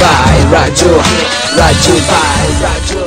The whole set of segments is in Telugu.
by Raju by Raju.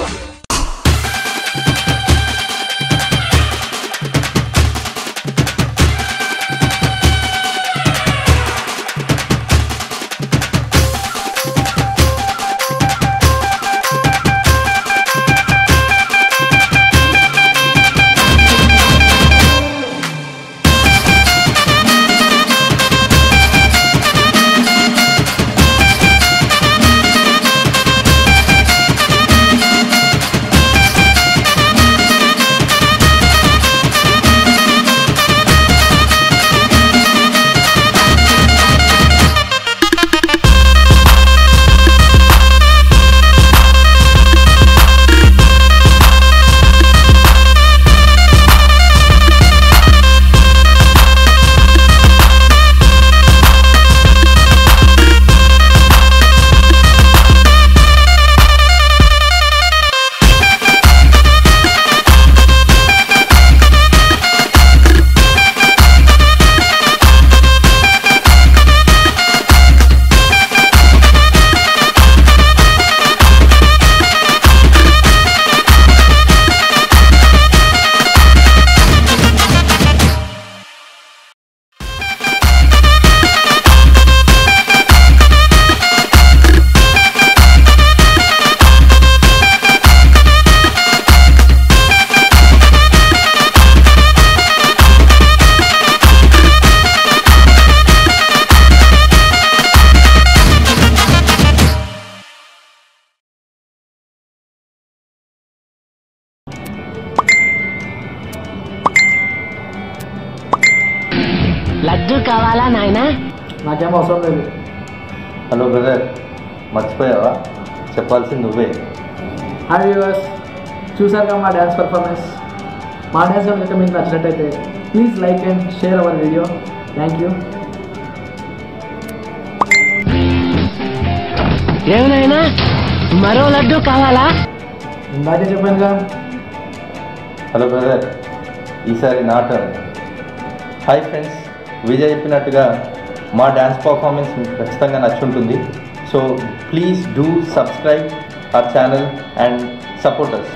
Laddu కావాలా నాయనా? నాకేం అవసరం లేదు. హలో బ్రదర్, మర్చిపోయావా? చెప్పాల్సింది నువ్వే. హాయ్ వ్యూవర్స్, చూసారుగా మా డ్యాన్స్ పర్ఫార్మెన్స్. మా డ్యాన్స్ కనుక మీకు నచ్చినట్టయితే please like and share our video. Thank you. ఏమైనా మరో లడ్డు కావాలా? ఇందాకే చెప్పానుగా. హలో బ్రదర్, ఈసారి నా టర్న్. హాయ్ ఫ్రెండ్స్, విజయ్ చెప్పినట్టుగా మా డ్యాన్స్ పర్ఫార్మెన్స్ మీకు ఖచ్చితంగా నచ్చుంటుంది. So please do subscribe our channel and support us.